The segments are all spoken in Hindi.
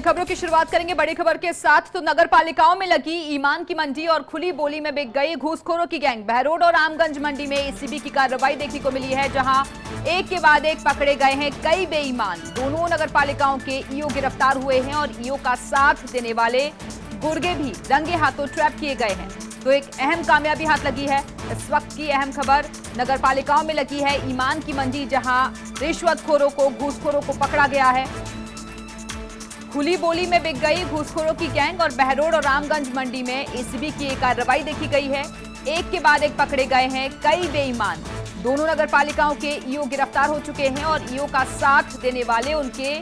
खबरों की शुरुआत करेंगे बड़ी खबर के साथ। तो नगर पालिकाओं में लगी ईमान की मंडी और खुली बोली में बिक गई घूसखोरों की गैंग। बहरोड और आमगंज मंडी में एसीबी की कार्रवाई देखने को मिली है, जहां एक के बाद एक पकड़े गए हैं कई बेईमान। दोनों नगर पालिकाओं के ईओ गिरफ्तार हुए हैं और ईओ का साथ देने वाले गुर्गे भी रंगे हाथों ट्रैप किए गए हैं। तो एक अहम कामयाबी हाथ लगी है। इस वक्त की अहम खबर नगर पालिकाओं में लगी है ईमान की मंडी, जहां रिश्वतखोरों को घूसखोरों को पकड़ा गया है। खुली बोली में बिक गई घूसखोरों की गैंग और बहरोड और रामगंज मंडी में एसीबी की एक कार्रवाई देखी गई है। एक के बाद एक पकड़े गए हैं कई बेईमान। दोनों नगर पालिकाओं के ईओ गिरफ्तार हो चुके हैं और ईओ का साथ देने वाले उनके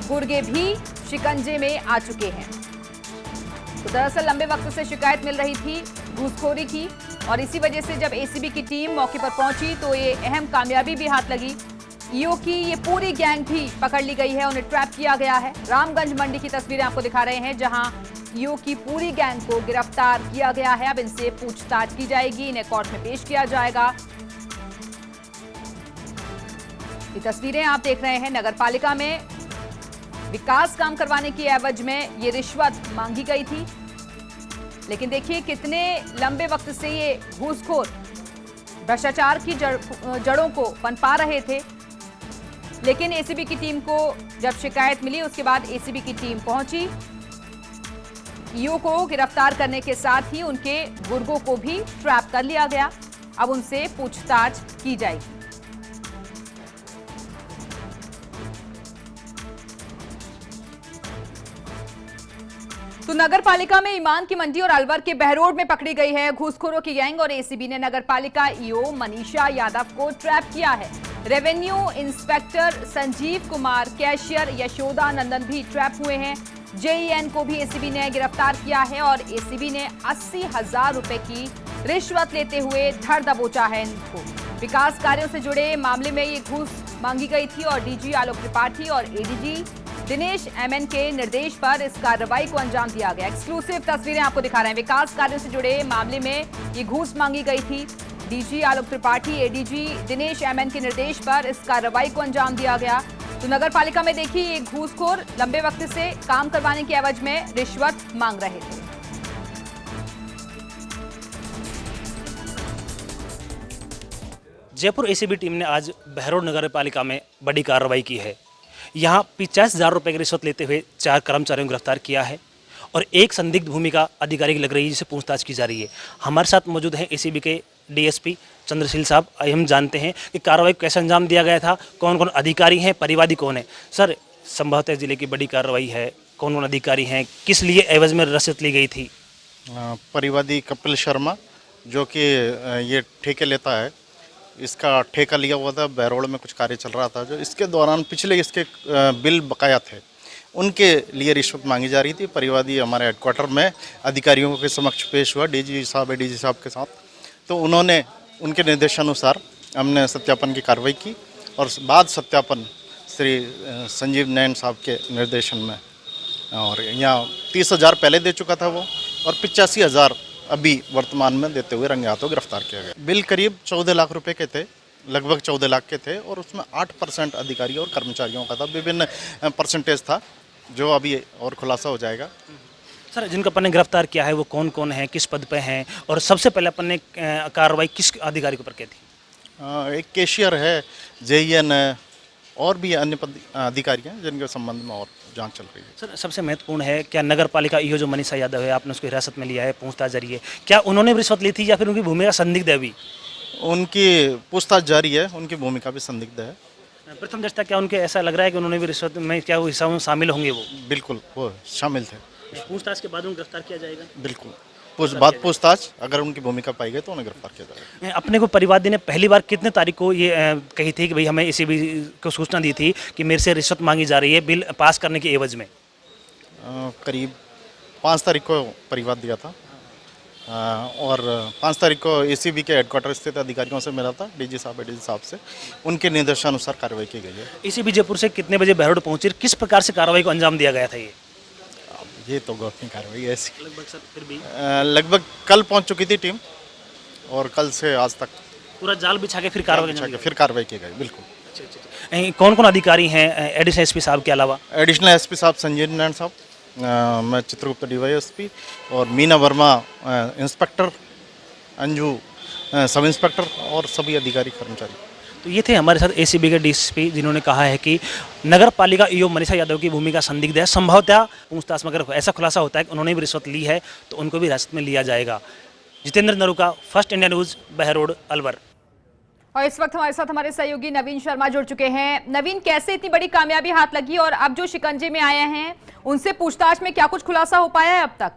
गुर्गे भी शिकंजे में आ चुके हैं। तो दरअसल लंबे वक्त से शिकायत मिल रही थी घूसखोरी की, और इसी वजह से जब एसीबी की टीम मौके पर पहुंची तो ये अहम कामयाबी भी हाथ लगी। ईओ की ये पूरी गैंग भी पकड़ ली गई है, उन्हें ट्रैप किया गया है। रामगंज मंडी की तस्वीरें आपको दिखा रहे हैं, जहां ईओ की पूरी गैंग को गिरफ्तार किया गया है। अब इनसे पूछताछ की जाएगी, इन्हें कोर्ट में पेश किया जाएगा। ये तस्वीरें आप देख रहे हैं, नगर पालिका में विकास काम करवाने की एवज में ये रिश्वत मांगी गई थी। लेकिन देखिए कितने लंबे वक्त से ये घूसखोर भ्रष्टाचार की जड़ों को पनपा रहे थे। लेकिन एसीबी की टीम को जब शिकायत मिली, उसके बाद एसीबी की टीम पहुंची। ईओ को गिरफ्तार करने के साथ ही उनके गुर्गों को भी ट्रैप कर लिया गया। अब उनसे पूछताछ की जाएगी। तो नगर पालिका में ईमान की मंडी और अलवर के बहरोड में पकड़ी गई है घूसखोरों की गैंग और एसीबी ने नगर पालिका ईओ मनीषा यादव को ट्रैप किया है। Revenue inspector Sanjeev Kumar, cashier Yashoda Nandan भी ट्रैप हुए हैं। जेईएन को भी एसीबी ने गिरफ्तार किया है और एसीबी ने 80,000 रुपए की रिश्वत लेते हुए धर दबोचा है इनको। विकास कार्यों से जुड़े मामले में ये घूस मांगी गई थी और डीजी आलोक त्रिपाठी और एडीजी दिनेश एमएन के निर्देश पर इस कार्रवाई को अंजाम दिया गया। एक्सक्लूसिव तस्वीरें आपको दिखा रहे हैं। विकास कार्यों से जुड़े मामले में ये घूस मांगी गई थी। DG Alok Tripathi, ADG Dinesh MN के निर्देश पर इस कार्रवाई को अंजाम दिया गया। तो नगर पालिका में देखिए ये घूसखोर लंबे वक्त से काम करवाने की एवज में रिश्वत मांग रहे थे। जयपुर एसीबी टीम ने आज बहरोड नगर पालिका में बड़ी कार्रवाई की है। यहाँ 50,000 रुपये की रिश्वत लेते हुए 4 कर्मचारियों को गिरफ्तार किया है और एक संदिग्ध भूमिका अधिकारी की लग रही है, जिसे पूछताछ की जा रही है। हमारे साथ मौजूद हैं एसीबी के डीएसपी चंद्रशील साहब। हम जानते हैं कि कार्रवाई को कैसे अंजाम दिया गया था, कौन कौन अधिकारी हैं, परिवादी कौन है। सर, संभवतः जिले की बड़ी कार्रवाई है, कौन कौन अधिकारी हैं, किस लिए एवज में रिश्वत ली गई थी? परिवादी कपिल शर्मा, जो कि ये ठेके लेता है, इसका ठेका लिया हुआ था। बहरोड में कुछ कार्य चल रहा था, जो इसके दौरान पिछले इसके बिल बकाया थे, उनके लिए रिश्वत मांगी जा रही थी। परिवादी हमारे हेडक्वार्टर में अधिकारियों के समक्ष पेश हुआ, डीजी साहब, एडीजी साहब के साथ। तो उन्होंने उनके निर्देशानुसार हमने सत्यापन की कार्रवाई की और बाद सत्यापन श्री संजीव नैन साहब के निर्देशन में, और यहाँ 30,000 पहले दे चुका था वो, और 85,000 अभी वर्तमान में देते हुए रंगे हाथों गिरफ्तार किया गया। बिल करीब 14 लाख रुपए के थे, लगभग 14 लाख के थे, और उसमें 8% अधिकारी और कर्मचारियों का था। विभिन्न परसेंटेज था, जो अभी और खुलासा हो जाएगा। सर, जिनको अपन ने गिरफ्तार किया है वो कौन कौन है, किस पद पे हैं, और सबसे पहले अपन ने कार्रवाई किस अधिकारी के ऊपर की थी? एक कैशियर है, जेईएन है, और भी अन्य अधिकारी हैं जिनके संबंध में और जांच चल रही है। सर, सबसे महत्वपूर्ण है, क्या नगर पालिका ईओ जो मनीषा यादव है, आपने उसको हिरासत में लिया है पूछताछ जारी है, क्या उन्होंने भी रिश्वत ली थी या फिर उनकी भूमिका संदिग्ध है? अभी उनकी पूछताछ जारी है, उनकी भूमिका भी संदिग्ध है। प्रथम दृष्टया क्या उनके ऐसा लग रहा है कि उन्होंने भी रिश्वत में क्या वो हिस्सा में शामिल होंगे? वो बिल्कुल वो शामिल थे। पूछताछ के बाद उन्हें गिरफ्तार किया जाएगा? बिल्कुल, पूछताछ अगर उनकी भूमिका पाई गई तो उन्हें गिरफ्तार किया जाएगा। अपने को परिवादी ने पहली बार कितने तारीख को ये कही थी कि भाई हमें एसीबी को सूचना दी थी कि मेरे से रिश्वत मांगी जा रही है बिल पास करने के एवज में? करीब 5 तारीख को परिवाद दिया था, और 5 तारीख को एसीबी के हेडक्वार्टर स्थित अधिकारियों से मिला था, डीजी साहब, एडीजी साहब से। उनके निर्देशानुसार कार्रवाई की गई है। एसीबी जयपुर से कितने बजे बहरोड पहुंची, किस प्रकार से कार्रवाई को अंजाम दिया गया था? ये तो गौरवनी कार्रवाई है ऐसी। लगभग सर फिर भी लगभग कल पहुंच चुकी थी टीम, और कल से आज तक पूरा जाल बिछा के फिर कार्रवाई की गई। बिल्कुल। कौन कौन अधिकारी हैं एडिशनल एसपी साहब के अलावा? एडिशनल एसपी साहब संजीव नारायण साहब, मैं चित्रगुप्त डीवाईएसपी, और Meena Verma inspector, Anju sub inspector और सभी अधिकारी कर्मचारी। तो ये थे हमारे साथ एसीबी के डीएसपी, जिन्होंने कहा है कि नगर पालिका ईओ मनीषा यादव की भूमिका संदिग्ध है। संभवतः पूछताछ में अगर ऐसा खुलासा होता है कि उन्होंने भी रिश्वत ली है तो उनको भी हिरासत में लिया जाएगा। Jitendra Naruka, first India news, Behror, Alwar. और इस वक्त हमारे साथ हमारे सहयोगी नवीन शर्मा जुड़ चुके हैं। नवीन, कैसे इतनी बड़ी कामयाबी हाथ लगी और अब जो शिकंजे में आए हैं उनसे पूछताछ में क्या कुछ खुलासा हो पाया है अब तक?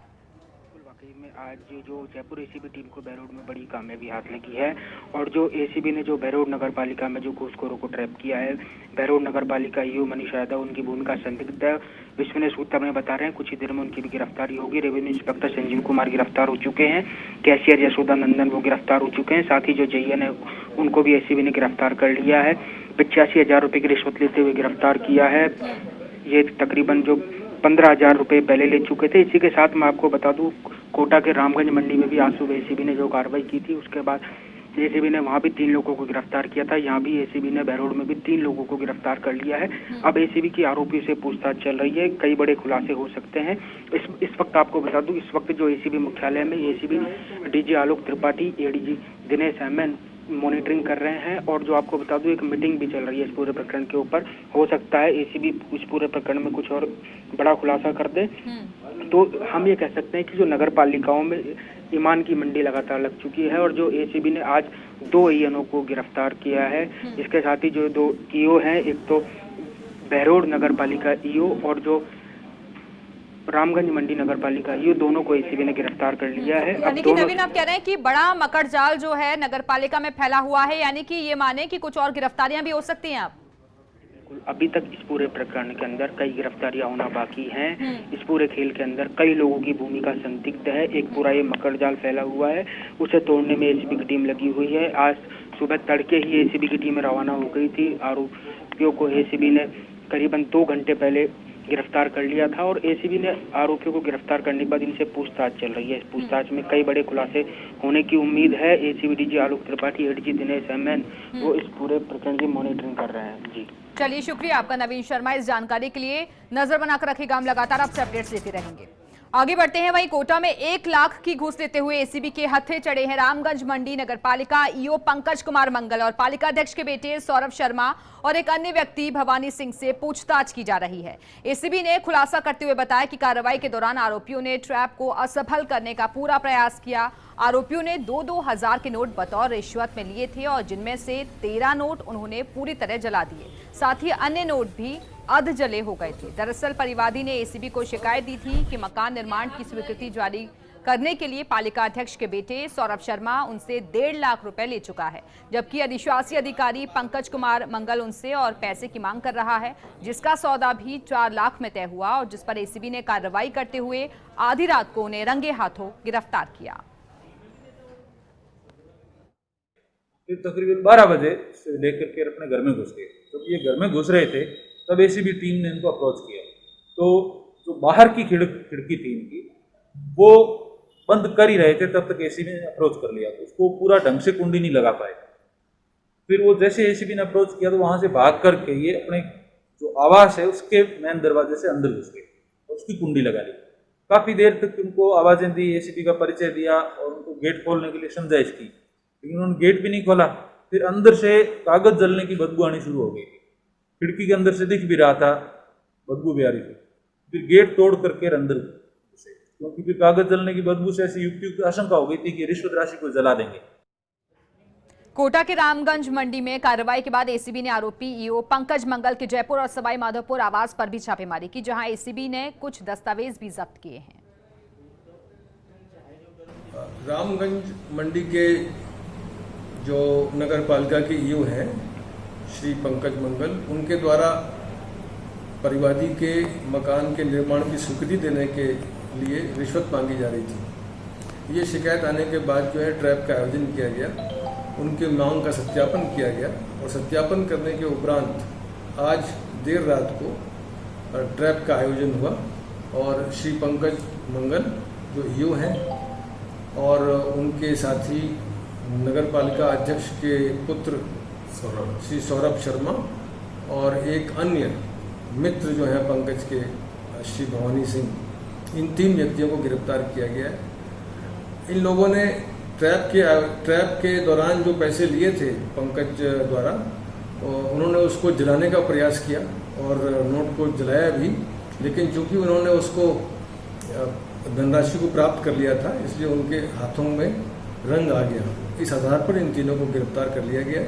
वाकई में आज जो जयपुर एसीबी टीम को बहरोड में बड़ी कामयाबी हाथ लगी है और जो एसीबी ने जो बहरोड नगर पालिका में जो घूसखोरों को ट्रैप किया है, बहरोड नगर पालिका ईओ मनीषा यादव उनकी भूमिका संदिग्ध है। विश्वसनीय सूत्र हमें बता रहे हैं कुछ ही देर में उनकी भी गिरफ्तारी होगी। रेवेन्यू इंस्पेक्टर संजीव कुमार गिरफ्तार हो चुके हैं, कैशियर यशोदा नंदन वो गिरफ्तार हो चुके हैं, साथ ही जो जेईएन है उनको भी एसीबी ने गिरफ्तार कर लिया है। 85,000 रुपये की रिश्वत लेते हुए गिरफ्तार किया है। ये तकरीबन जो 15,000 रुपये पहले ले चुके थे। इसी के साथ मैं आपको बता दूं, कोटा के रामगंज मंडी में भी आज सुबह एसीबी ने जो कार्रवाई की थी, उसके बाद एसीबी ने वहां भी 3 लोगों को गिरफ्तार किया था। यहाँ भी एसीबी ने बहरोड में भी 3 लोगों को गिरफ्तार कर लिया है। अब एसीबी की आरोपियों से पूछताछ चल रही है, कई बड़े खुलासे हो सकते हैं। इस वक्त आपको बता दूं, इस वक्त जो एसीबी मुख्यालय में ACB DG Alok Tripathi, ADG Dinesh MN monitoring कर रहे हैं और जो आपको बता दूं एक मीटिंग भी चल रही है इस पूरे प्रकरण के ऊपर। हो सकता है एसीबी इस पूरे प्रकरण में कुछ और बड़ा खुलासा कर दे। तो हम ये कह सकते हैं कि जो नगर पालिकाओं में ईमान की मंडी लगातार लग चुकी है और जो एसीबी ने आज 2 ईएनओ को गिरफ्तार किया है। इसके साथ ही जो 2 ईओ हैं, एक तो बहरोड नगर पालिका ईओ और जो रामगंज मंडी नगर पालिका, ये दोनों को एसीबी ने गिरफ्तार कर लिया है। यानी कि नवीन, आप कह रहे हैं कि बड़ा मकड़ जाल जो है नगर पालिका में फैला हुआ है, यानी कि ये माने कि कुछ और गिरफ्तारियां भी हो सकती हैं आप? अभी तक इस पूरे प्रकरण के अंदर कई गिरफ्तारियां होना बाकी हैं। इस पूरे खेल के अंदर कई लोगों की भूमिका संदिग्ध है। एक पूरा ये मकड़ जाल फैला हुआ है, उसे तोड़ने में एसीबी की टीम लगी हुई है। आज सुबह तड़के ही एसीबी की टीम रवाना हो गई थी। आरोपियों को एसीबी ने करीबन 2 घंटे पहले गिरफ्तार कर लिया था और एसीबी ने आरोपियों को गिरफ्तार करने के बाद इनसे पूछताछ चल रही है। इस पूछताछ में कई बड़े खुलासे होने की उम्मीद है। ACB DG Alok Tripathi, ADG Dinesh MN वो इस पूरे प्रकरण की मॉनिटरिंग कर रहे हैं। जी चलिए, शुक्रिया आपका नवीन शर्मा इस जानकारी के लिए। नजर बनाकर रखेगा, हम लगातार आपसे अपडेट्स देते रहेंगे। आगे बढ़ते हैं। वहीं कोटा में 1 लाख की घूस लेते हुए एसीबी के हत्थे चढ़े हैं रामगंज मंडी नगर पालिका ईओ पंकज कुमार मंगल और पालिका अध्यक्ष के बेटे सौरभ शर्मा और एक अन्य व्यक्ति भवानी सिंह से पूछताछ की जा रही है। एसीबी ने खुलासा करते हुए बताया कि कार्रवाई के दौरान आरोपियों ने ट्रैप को असफल करने का पूरा प्रयास किया। आरोपियों ने 2-2 हजार के नोट बतौर रिश्वत में लिए थे और जिनमें से 13 नोट उन्होंने पूरी तरह जला दिए, साथ ही अन्य नोट भी अध जले हो गए थे। दरअसल परिवादी ने एसीबी को शिकायत दी थी कि मकान निर्माण की स्वीकृति जारी करने के लिए पालिका अध्यक्ष के बेटे सौरभ शर्मा उनसे 1.5 लाख रुपए ले चुका है, जबकि अधिशासी अधिकारी पंकज कुमार मंगल उनसे और पैसे की मांग कर रहा है, जिसका सौदा भी 4 लाख में तय हुआ और जिस पर एसीबी ने कार्रवाई करते हुए आधी रात को उन्हें रंगे हाथों गिरफ्तार किया। फिर तकरीबन 12 बजे से लेकर के अपने घर में घुस गए। जब ये घर में घुस रहे थे तब एसीबी टीम ने इनको अप्रोच किया, तो जो बाहर की खिड़की थी इनकी वो बंद कर ही रहे थे, तब तक एसीबी ने अप्रोच कर लिया, तो उसको पूरा ढंग से कुंडी नहीं लगा पाए। फिर वो जैसे एसीबी ने अप्रोच किया तो वहाँ से भाग करके ये अपने जो आवास है उसके मेन दरवाजे से अंदर घुस गए और उसकी कुंडी लगा ली। काफ़ी देर तक उनको आवाज़ें दी, एसीबी का परिचय दिया और उनको गेट खोलने के लिए समझाइश की, लेकिन उन्होंने गेट भी नहीं खोला। फिर अंदर से कागज जलने की बदबू आनी शुरू हो गई, खिड़की के अंदर से दिख भी रहा था, बदबू भी आ रही थी। फिर गेट तोड़ करके अंदर घुसे, क्योंकि फिर कागज जलने की बदबू से ऐसी युक्ति की आशंका हो गई थी कि रिश्वत राशि को जला देंगे। कोटा के रामगंज मंडी में कार्रवाई के बाद एसीबी ने आरोपी ईओ पंकज मंगल के जयपुर और सवाई माधोपुर आवास पर भी छापेमारी की, जहां एसीबी ने कुछ दस्तावेज भी जब्त किए हैं। रामगंज मंडी के जो नगर पालिका के ईओ हैं श्री पंकज मंगल, उनके द्वारा परिवादी के मकान के निर्माण की स्वीकृति देने के लिए रिश्वत मांगी जा रही थी। ये शिकायत आने के बाद जो है ट्रैप का आयोजन किया गया, उनके मांग का सत्यापन किया गया और सत्यापन करने के उपरांत आज देर रात को ट्रैप का आयोजन हुआ और श्री पंकज मंगल जो ईओ हैं और उनके साथी नगर पालिका अध्यक्ष के पुत्र श्री सौरभ शर्मा और एक अन्य मित्र जो है पंकज के श्री भवानी सिंह, इन 3 व्यक्तियों को गिरफ्तार किया गया है। इन लोगों ने ट्रैप के दौरान जो पैसे लिए थे पंकज द्वारा, उन्होंने उसको जलाने का प्रयास किया और नोट को जलाया भी, लेकिन चूंकि उन्होंने उसको धनराशि को प्राप्त कर लिया था, इसलिए उनके हाथों में रंग आ गया। इस आधार पर इन तीनों को गिरफ्तार कर लिया गया।